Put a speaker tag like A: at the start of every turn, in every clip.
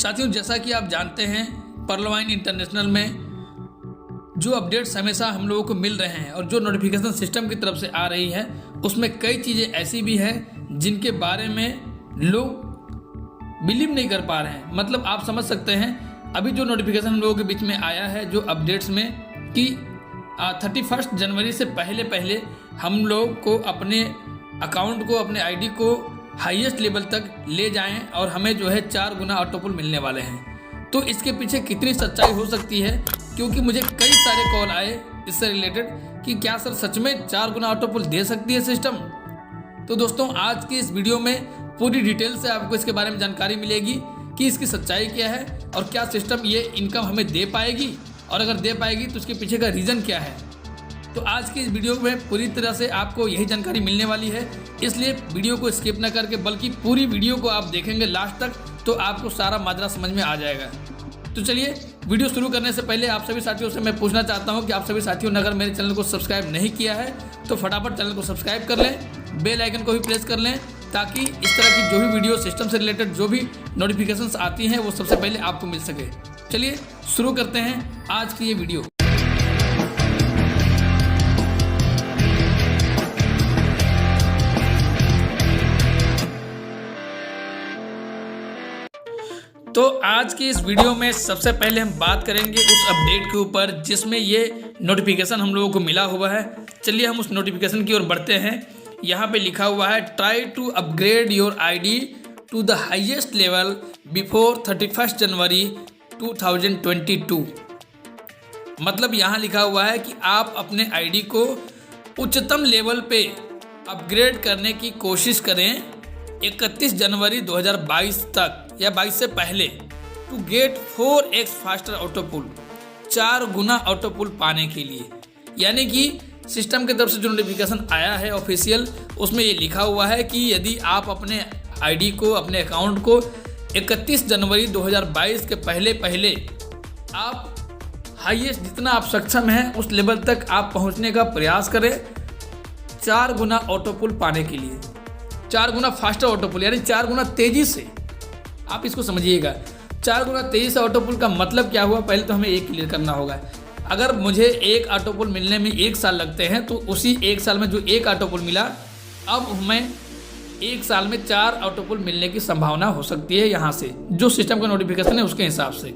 A: साथियों, जैसा कि आप जानते हैं पर्लवाइन इंटरनेशनल में जो अपडेट्स हमेशा हम लोगों को मिल रहे हैं और जो नोटिफिकेशन सिस्टम की तरफ से आ रही है उसमें कई चीज़ें ऐसी भी हैं जिनके बारे में लोग बिलीव नहीं कर पा रहे हैं। मतलब आप समझ सकते हैं, अभी जो नोटिफिकेशन हम लोगों के बीच में आया है जो अपडेट्स में कि 31 जनवरी से पहले हम लोग को अपने अकाउंट को, अपने आईडी को हाईएस्ट लेवल तक ले जाएं और हमें जो है 4 गुना ऑटोपुल मिलने वाले हैं। तो इसके पीछे कितनी सच्चाई हो सकती है, क्योंकि मुझे कई सारे कॉल आए इससे रिलेटेड कि क्या सर सच में 4 गुना ऑटोपुल दे सकती है सिस्टम। तो दोस्तों, आज की इस वीडियो में पूरी डिटेल से आपको इसके बारे में जानकारी मिलेगी कि इसकी सच्चाई क्या है और क्या सिस्टम ये इनकम हमें दे पाएगी, और अगर दे पाएगी तो उसके पीछे का रीज़न क्या है। तो आज की इस वीडियो में पूरी तरह से आपको यही जानकारी मिलने वाली है, इसलिए वीडियो को स्किप ना करके बल्कि पूरी वीडियो को आप देखेंगे लास्ट तक तो आपको सारा माजरा समझ में आ जाएगा। तो चलिए, वीडियो शुरू करने से पहले आप सभी साथियों से मैं पूछना चाहता हूं कि आप सभी साथियों ने अगर मेरे चैनल को सब्सक्राइब नहीं किया है तो फटाफट चैनल को सब्सक्राइब कर लें, बेल आइकन को भी प्रेस कर लें, ताकि इस तरह की जो भी वीडियो सिस्टम से रिलेटेड जो भी नोटिफिकेशंस आती हैं वो सबसे पहले आपको मिल सके। चलिए शुरू करते हैं आज की ये वीडियो। तो आज की इस वीडियो में सबसे पहले हम बात करेंगे उस अपडेट के ऊपर जिसमें ये नोटिफिकेशन हम लोगों को मिला हुआ है। चलिए हम उस नोटिफिकेशन की ओर बढ़ते हैं। यहाँ पे लिखा हुआ है, try to upgrade your ID to the highest level before 31 January 2022। मतलब यहाँ लिखा हुआ है कि आप अपने आईडी को उच्चतम लेवल पे अपग्रेड करने की कोशिश करें 31 जनवरी 2022 तक या 22 से पहले, to get 4x faster autopull, 4 गुना ऑटोपुल पाने के लिए। यानी कि सिस्टम की तरफ से जो नोटिफिकेशन आया है ऑफिशियल, उसमें ये लिखा हुआ है कि यदि आप अपने आईडी को, अपने अकाउंट को 31 जनवरी 2022 के पहले आप हाईएस्ट जितना आप सक्षम हैं उस लेवल तक आप पहुंचने का प्रयास करें 4 गुना ऑटोपुल पाने के लिए। 4 गुना फास्टर ऑटोपुल यानी 4 गुना तेजी से। आप इसको समझिएगा, 4 गुना तेजी से ऑटोपुल का मतलब क्या हुआ, पहले तो हमें एक क्लियर करना होगा। अगर मुझे एक ऑटोपुल मिलने में 1 साल लगते हैं तो उसी 1 साल में जो एक ऑटोपुल मिला, अब हमें 1 साल में 4 ऑटोपुल मिलने की संभावना हो सकती है यहाँ से, जो सिस्टम का नोटिफिकेशन है उसके हिसाब से।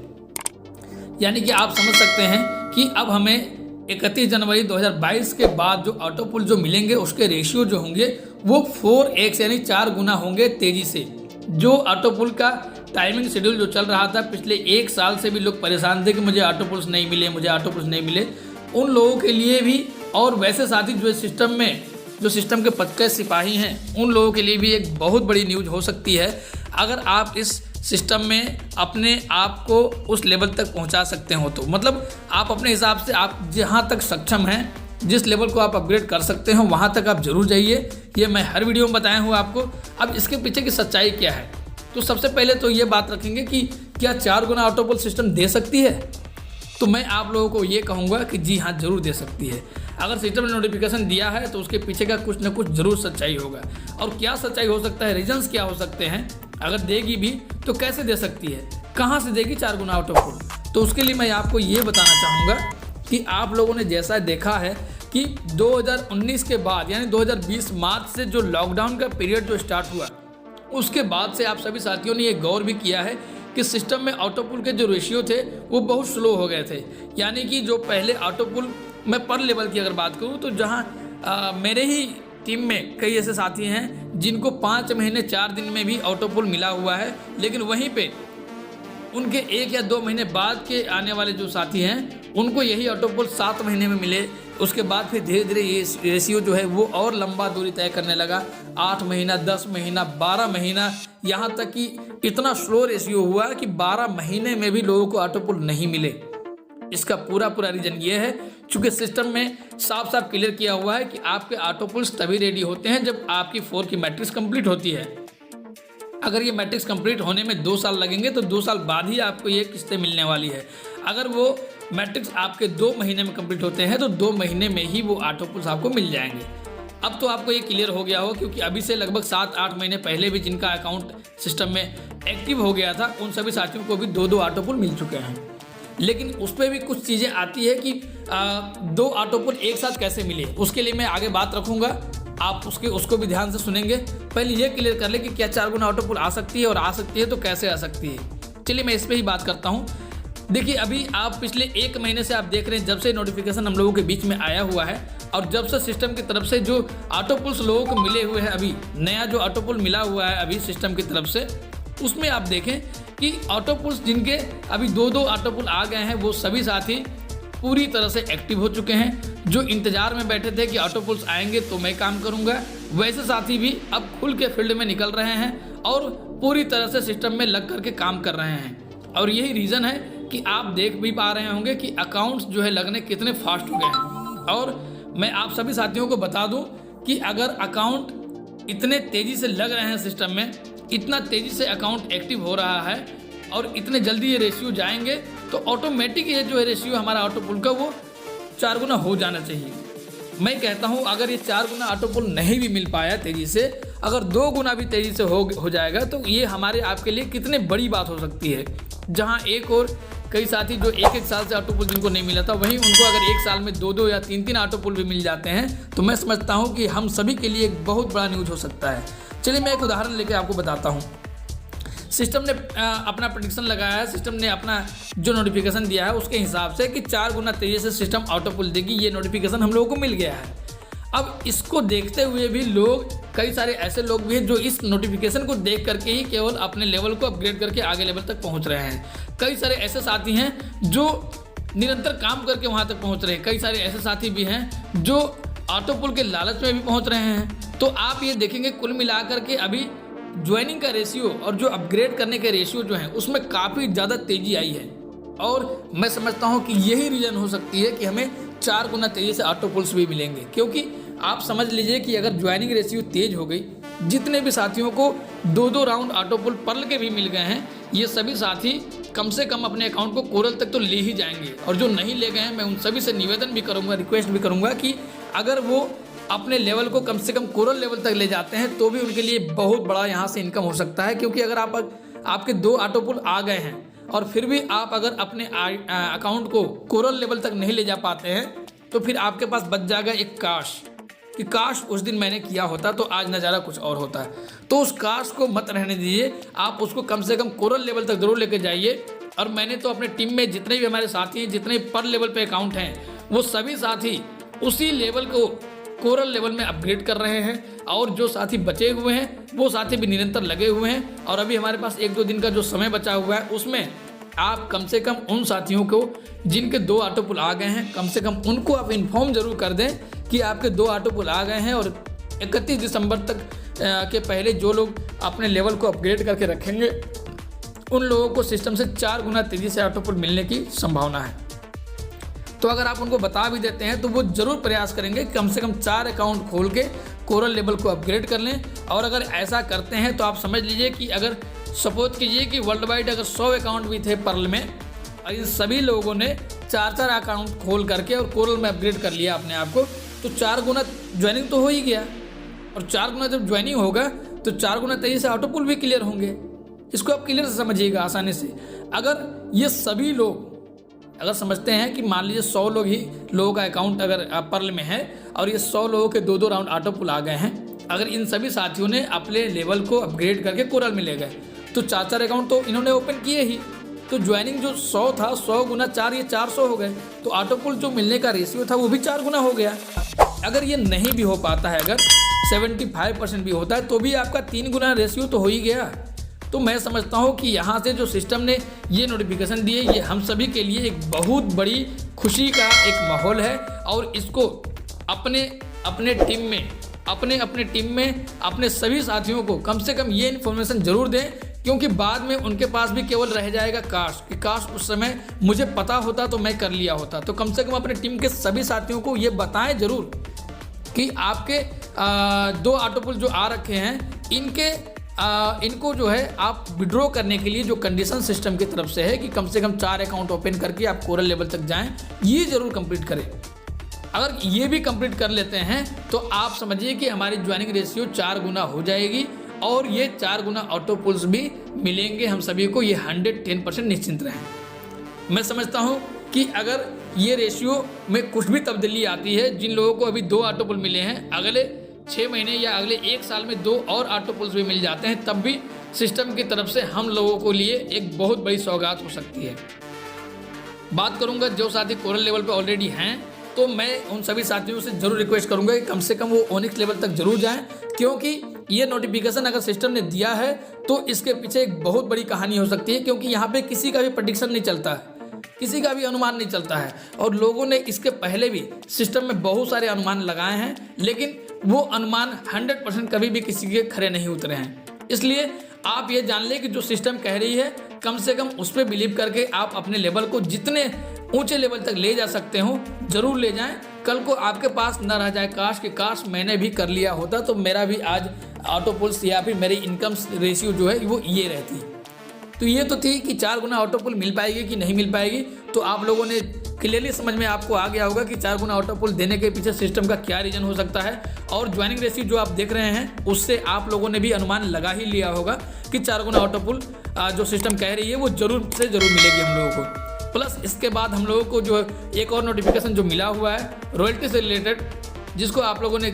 A: यानी कि आप समझ सकते हैं कि अब हमें 31 जनवरी 2022 के बाद जो ऑटोपुल जो मिलेंगे उसके रेशियो जो होंगे वो 4x यानी 4 गुना होंगे तेजी से। जो ऑटोपुल का टाइमिंग शेड्यूल जो चल रहा था पिछले 1 साल से भी लोग परेशान थे कि मुझे ऑटोपुल्स नहीं मिले, मुझे ऑटोपुल्स नहीं मिले, उन लोगों के लिए भी और वैसे साथी जो सिस्टम में जो सिस्टम के पक्के सिपाही हैं उन लोगों के लिए भी एक बहुत बड़ी न्यूज़ हो सकती है अगर आप इस सिस्टम में अपने आप को उस लेवल तक पहुंचा सकते हो। तो मतलब आप अपने हिसाब से आप जहां तक सक्षम हैं, जिस लेवल को आप अपग्रेड कर सकते हो वहां तक आप जरूर जाइए। ये मैं हर वीडियो में बताया हूँ आपको। अब इसके पीछे की सच्चाई क्या है, तो सबसे पहले तो ये बात रखेंगे कि क्या 4 गुना ऑटोपुल सिस्टम दे सकती है। तो मैं आप लोगों को ये कहूँगा कि जी हाँ, जरूर दे सकती है। अगर सिस्टम ने नोटिफिकेशन दिया है तो उसके पीछे का कुछ ना कुछ जरूर सच्चाई होगा। और क्या सच्चाई हो सकता है, रीजंस क्या हो सकते हैं, अगर देगी भी तो कैसे दे सकती है, कहाँ से देगी 4 गुना ऑटोपुल। तो उसके लिए मैं आपको ये बताना चाहूँगा कि आप लोगों ने जैसा देखा है कि 2019 के बाद यानी 2020 मार्च से जो लॉकडाउन का पीरियड जो स्टार्ट हुआ, उसके बाद से आप सभी साथियों ने ये गौर भी किया है कि सिस्टम में ऑटोपुल के जो रेशियो थे वो बहुत स्लो हो गए थे। यानी कि जो पहले ऑटोपुल, मैं पर लेवल की अगर बात करूँ तो जहाँ मेरे ही टीम में कई ऐसे साथी हैं जिनको 5 महीने 4 दिन में भी ऑटोपुल मिला हुआ है, लेकिन वहीं पे उनके 1 या 2 महीने बाद के आने वाले जो साथी हैं उनको यही ऑटोपुल 7 महीने में मिले। उसके बाद फिर धीरे धीरे ये रेशियो जो है वो और लंबा दूरी तय करने लगा, 8 महीना, 10 महीना, 12 महीना, यहाँ तक कि इतना स्लो रेशियो हुआ कि 12 महीने में भी लोगों को ऑटोपुल नहीं मिले। इसका पूरा रीजन ये है, चूंकि सिस्टम में साफ साफ क्लियर किया हुआ है कि आपके ऑटोपुल्स तभी रेडी होते हैं जब आपकी 4 की मैट्रिक्स कंप्लीट होती है। अगर ये मैट्रिक्स कंप्लीट होने में 2 साल लगेंगे तो 2 साल बाद ही आपको ये किस्तें मिलने वाली है। अगर वो मैट्रिक्स आपके 2 महीने में कंप्लीट होते हैं तो 2 महीने में ही वो ऑटोपुल्स आपको मिल जाएंगे। अब तो आपको ये क्लियर हो गया हो, क्योंकि अभी से लगभग 7-8 महीने पहले भी जिनका अकाउंट सिस्टम में एक्टिव हो गया था उन सभी साथियों को भी 2-2 ऑटो पुल मिल चुके हैं। लेकिन उस पर भी कुछ चीज़ें आती है कि 2 ऑटो पुल एक साथ कैसे मिले, उसके लिए मैं आगे बात रखूँगा, आप उसको भी ध्यान से सुनेंगे। पहले ये क्लियर कर ले कि क्या 4 गुना ऑटो पुल आ सकती है, और आ सकती है तो कैसे आ सकती है। चलिए मैं इस पर ही बात करता हूँ। देखिए अभी आप पिछले 1 महीने से आप देख रहे हैं, जब से नोटिफिकेशन हम लोगों के बीच में आया हुआ है और जब से सिस्टम की तरफ से जो ऑटो पुल्स लोगों को मिले हुए हैं, अभी नया जो ऑटो पुल मिला हुआ है अभी सिस्टम की तरफ से, उसमें आप देखें कि ऑटो पुल्स जिनके अभी 2-2 ऑटो पुल आ गए हैं वो सभी साथी पूरी तरह से एक्टिव हो चुके हैं। जो इंतजार में बैठे थे कि ऑटो पुल्स आएंगे तो मैं काम करूंगा, वैसे साथी भी अब खुल के फील्ड में निकल रहे हैं और पूरी तरह से सिस्टम में लग करके काम कर रहे हैं। और यही रीज़न है कि आप देख भी पा रहे होंगे कि अकाउंट्स जो है लगने कितने फास्ट हो गए हैं। और मैं आप सभी साथियों को बता दूं कि अगर अकाउंट इतने तेज़ी से लग रहे हैं सिस्टम में, इतना तेज़ी से अकाउंट एक्टिव हो रहा है और इतने जल्दी ये रेशियो जाएंगे, तो ऑटोमेटिक ये जो है रेशियो हमारा ऑटो पुल का वो 4 गुना हो जाना चाहिए। मैं कहता हूँ अगर ये 4 गुना ऑटो पुल नहीं भी मिल पाया तेज़ी से, अगर 2 गुना भी तेज़ी से हो जाएगा तो ये हमारे आपके लिए कितने बड़ी बात हो सकती है। जहाँ एक और कई साथी जो 1-1 साल से ऑटो पुल जिनको नहीं मिला था, वहीं उनको अगर 1 साल में 2-2 या 3-3 ऑटो पुल भी मिल जाते हैं तो मैं समझता हूँ कि हम सभी के लिए एक बहुत बड़ा न्यूज़ हो सकता है। चलिए मैं एक उदाहरण लेकर आपको बताता हूँ। सिस्टम ने अपना प्रेडिक्शन लगाया है, सिस्टम ने अपना जो नोटिफिकेशन दिया है उसके हिसाब से कि 4 गुना तेज़ी से सिस्टम ऑटो पुल देगी, ये नोटिफिकेशन हम लोगों को मिल गया है। अब इसको देखते हुए भी कई सारे ऐसे लोग भी हैं जो इस नोटिफिकेशन को देख करके ही केवल अपने लेवल को अपग्रेड करके आगे लेवल तक पहुंच रहे हैं। कई सारे ऐसे साथी हैं जो निरंतर काम करके वहां तक पहुंच रहे हैं। कई सारे ऐसे साथी भी हैं जो ऑटो पुल के लालच में भी पहुंच रहे हैं। तो आप ये देखेंगे कुल मिलाकर के अभी ज्वाइनिंग का रेशियो और जो अपग्रेड करने के रेशियो जो है उसमें काफ़ी ज़्यादा तेज़ी आई है। और मैं समझता हूँ कि यही रीज़न हो सकती है कि हमें 4 गुना तेज़ी से ऑटो पुल्स भी मिलेंगे। क्योंकि आप समझ लीजिए कि अगर ज्वाइनिंग रेशियो तेज़ हो गई, जितने भी साथियों को 2-2 राउंड ऑटो पुल पर्ल के भी मिल गए हैं, ये सभी साथी कम से कम अपने अकाउंट को कोरल तक तो ले ही जाएंगे। और जो नहीं ले गए हैं मैं उन सभी से निवेदन भी करूँगा, रिक्वेस्ट भी करूँगा कि अगर वो अपने लेवल को कम से कम कोरल लेवल तक ले जाते हैं तो भी उनके लिए बहुत बड़ा यहाँ से इनकम हो सकता है। क्योंकि अगर आपके 2 ऑटो पुल आ गए हैं और फिर भी आप अगर अपने अकाउंट को कोरल लेवल तक नहीं ले जा पाते हैं तो फिर आपके पास बच जाएगा एक काश उस दिन मैंने किया होता तो आज नज़ारा कुछ और होता है। तो उस काश को मत रहने दीजिए, आप उसको कम से कम कोरल लेवल तक जरूर लेकर जाइए। और मैंने तो अपने टीम में जितने भी हमारे साथी हैं, जितने पर लेवल पे अकाउंट हैं, वो सभी साथी उसी लेवल को कोरल लेवल में अपग्रेड कर रहे हैं। और जो साथी बचे हुए हैं वो साथी भी निरंतर लगे हुए हैं। और अभी हमारे पास 1-2 दिन का जो समय बचा हुआ है उसमें आप कम से कम उन साथियों को जिनके 2 ऑटो पुल आ गए हैं, कम से कम उनको आप इन्फॉर्म जरूर कर दें कि आपके 2 ऑटो पुल आ गए हैं। और 31 दिसंबर तक के पहले जो लोग अपने लेवल को अपग्रेड करके रखेंगे उन लोगों को सिस्टम से 4 गुना तेज़ी से ऑटो पुल मिलने की संभावना है। तो अगर आप उनको बता भी देते हैं तो वो ज़रूर प्रयास करेंगे कम से कम 4 अकाउंट खोल के कोरल लेवल को अपग्रेड कर लें। और अगर ऐसा करते हैं तो आप समझ लीजिए कि अगर सपोज कीजिए कि वर्ल्ड वाइड अगर 100 अकाउंट भी थे पर्ल में और इन सभी लोगों ने 4-4 अकाउंट खोल करके और कोरल में अपग्रेड कर लिया अपने आप को, तो 4 गुना ज्वाइनिंग तो हो ही गया। और 4 गुना जब ज्वाइनिंग होगा तो 4 गुना तेज़ी से ऑटो पुल भी क्लियर होंगे। इसको आप क्लियर से समझिएगा आसानी से। अगर ये सभी लोग अगर समझते हैं कि मान लीजिए 100 लोगों का अकाउंट अगर पर्ल में है और ये 100 लोगों के 2-2 राउंड ऑटो पुल आ गए हैं, अगर इन सभी साथियों ने अपने लेवल को अपग्रेड करके कोरल में ले गए तो 4-4 अकाउंट तो इन्होंने ओपन किए ही। तो ज्वाइनिंग जो 100 था, 100 गुना 4 ये 400 हो गए। तो ऑटो पुल जो मिलने का रेशियो था वो भी 4 गुना हो गया। अगर ये नहीं भी हो पाता है, अगर 75% भी होता है तो भी आपका 3 गुना रेशियो तो हो ही गया। तो मैं समझता हूँ कि यहाँ से जो सिस्टम ने ये नोटिफिकेशन दिए, ये हम सभी के लिए एक बहुत बड़ी खुशी का एक माहौल है। और इसको अपने टीम में अपने सभी साथियों को कम से कम ये इन्फॉर्मेशन जरूर दें, क्योंकि बाद में उनके पास भी केवल रह जाएगा काश उस समय मुझे पता होता तो मैं कर लिया होता। तो कम से कम अपने टीम के सभी साथियों को ये बताएं जरूर कि आपके 2 ऑटो पुल जो आ रखे हैं इनको जो है आप विड्रॉ करने के लिए जो कंडीशन सिस्टम की तरफ से है कि कम से कम 4 अकाउंट ओपन करके आप कोरल लेवल तक जाएं, ये जरूर कंप्लीट करें। अगर ये भी कंप्लीट कर लेते हैं तो आप समझिए कि हमारी ज्वाइनिंग रेशियो 4 गुना हो जाएगी और ये 4 गुना ऑटो पुल्स भी मिलेंगे हम सभी को। ये 110% निश्चिंत रहें। मैं समझता हूँ कि अगर ये रेशियो में कुछ भी तब्दीली आती है, जिन लोगों को अभी 2 ऑटो पुल मिले हैं, अगले 6 महीने या अगले 1 साल में 2 और ऑटो पुल्स भी मिल जाते हैं, तब भी सिस्टम की तरफ से हम लोगों को लिए एक बहुत बड़ी सौगात हो सकती है। बात करूंगा जो साथी कोरल लेवल पे ऑलरेडी हैं, तो मैं उन सभी साथियों से जरूर रिक्वेस्ट करूंगा कि कम से कम वो ओनिक्स लेवल तक जरूर जाएं, क्योंकि ये नोटिफिकेशन अगर सिस्टम ने दिया है तो इसके पीछे एक बहुत बड़ी कहानी हो सकती है, क्योंकि यहाँ पे किसी का भी प्रेडिक्शन नहीं चलता है, किसी का भी अनुमान नहीं चलता है। और लोगों ने इसके पहले भी सिस्टम में बहुत सारे अनुमान लगाए हैं, लेकिन वो अनुमान 100% कभी भी किसी के खरे नहीं उतरे हैं। इसलिए आप ये जान लें कि जो सिस्टम कह रही है, कम से कम उस पर बिलीव करके आप अपने लेवल को जितने ऊंचे लेवल तक ले जा सकते हो जरूर ले जाएं। कल को आपके पास न रह जाए काश मैंने भी कर लिया होता तो मेरा भी आज ऑटो पुल्स या फिर मेरी इनकम रेशियो जो है वो ये रहती। तो ये तो थी कि 4 गुना ऑटो पुल मिल पाएगी कि नहीं मिल पाएगी, तो आप लोगों ने क्लियरली समझ में आपको आ गया होगा कि 4 गुना ऑटो पुल देने के पीछे सिस्टम का क्या रीजन हो सकता है। और ज्वाइनिंग रेशियो जो आप देख रहे हैं उससे आप लोगों ने भी अनुमान लगा ही लिया होगा कि 4 गुना ऑटो पुल जो सिस्टम कह रही है वो जरूर से जरूर मिलेगी हम लोगों को। प्लस इसके बाद हम लोगों को जो एक और नोटिफिकेशन जो मिला हुआ है रॉयल्टी से रिलेटेड, जिसको आप लोगों ने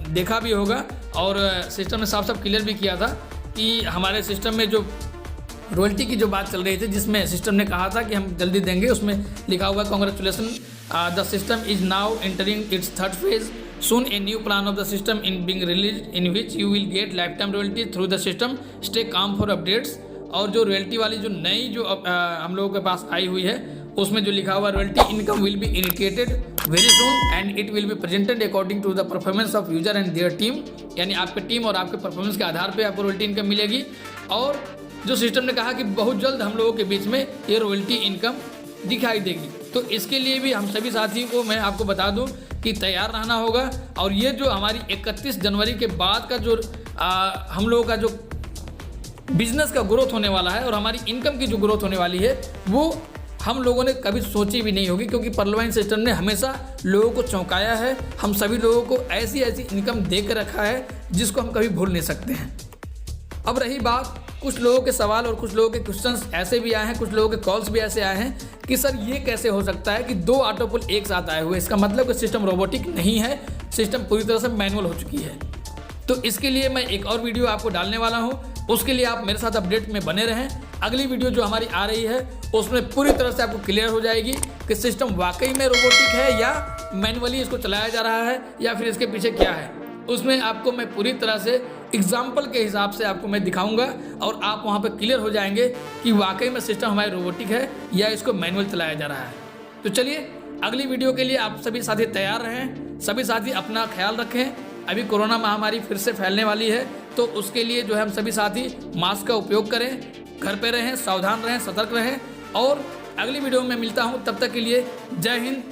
A: देखा भी होगा और सिस्टम ने साफ साफ क्लियर भी किया था कि हमारे सिस्टम में जो रॉयल्टी की जो बात चल रही थी, जिसमें सिस्टम ने कहा था कि हम जल्दी देंगे, उसमें लिखा हुआ congratulation the system is now entering it's 3rd phase soon a new plan of the system in being release in which you will get life time royalty through the system, stay calm for updates. और जो royalty वाली जो नई जो हम लोगों के पास आई हुई है उसमें जो लिखा हुआ royalty income will be initiated very soon and it will be presented according to the performance of user and their team, यानी आपके टीम और आपके परफॉर्मेंस के आधार पर आपको रॉयल्टी इनकम मिलेगी। और जो सिस्टम ने कहा कि बहुत जल्द हम लोगों के बीच में ये रॉयल्टी इनकम दिखाई देगी। तो इसके लिए भी हम सभी साथियों को मैं आपको बता दूं कि तैयार रहना होगा। और ये जो हमारी 31 जनवरी के बाद का जो हम लोगों का जो बिजनेस का ग्रोथ होने वाला है और हमारी इनकम की जो ग्रोथ होने वाली है वो हम लोगों ने कभी सोची भी नहीं होगी, क्योंकि पर्लवाइन सिस्टम ने हमेशा लोगों को चौंकाया है। हम सभी लोगों को ऐसी ऐसी इनकम दे कर रखा है जिसको हम कभी भूल नहीं सकते हैं। अब रही बात, कुछ लोगों के सवाल और कुछ लोगों के क्वेश्चंस ऐसे भी आए हैं, कुछ लोगों के कॉल्स भी ऐसे आए हैं कि सर ये कैसे हो सकता है कि 2 ऑटो पुल एक साथ आए हुए, इसका मतलब कि सिस्टम रोबोटिक नहीं है, सिस्टम पूरी तरह से मैनुअल हो चुकी है। तो इसके लिए मैं एक और वीडियो आपको डालने वाला हूं, उसके लिए आप मेरे साथ अपडेट में बने रहें। अगली वीडियो जो हमारी आ रही है उसमें पूरी तरह से आपको क्लियर हो जाएगी कि सिस्टम वाकई में रोबोटिक है या मैनुअली इसको चलाया जा रहा है या फिर इसके पीछे क्या है। उसमें आपको मैं पूरी तरह से एग्जाम्पल के हिसाब से आपको मैं दिखाऊंगा और आप वहाँ पे क्लियर हो जाएंगे कि वाकई में सिस्टम हमारे रोबोटिक है या इसको मैनुअल चलाया जा रहा है। तो चलिए अगली वीडियो के लिए आप सभी साथी तैयार रहें, सभी साथी अपना ख्याल रखें। अभी कोरोना महामारी फिर से फैलने वाली है, तो उसके लिए जो है हम सभी साथी मास्क का उपयोग करें, घर पे रहें, सावधान रहें, सतर्क रहें। और अगली वीडियो में मिलता हूँ, तब तक के लिए जय हिंद।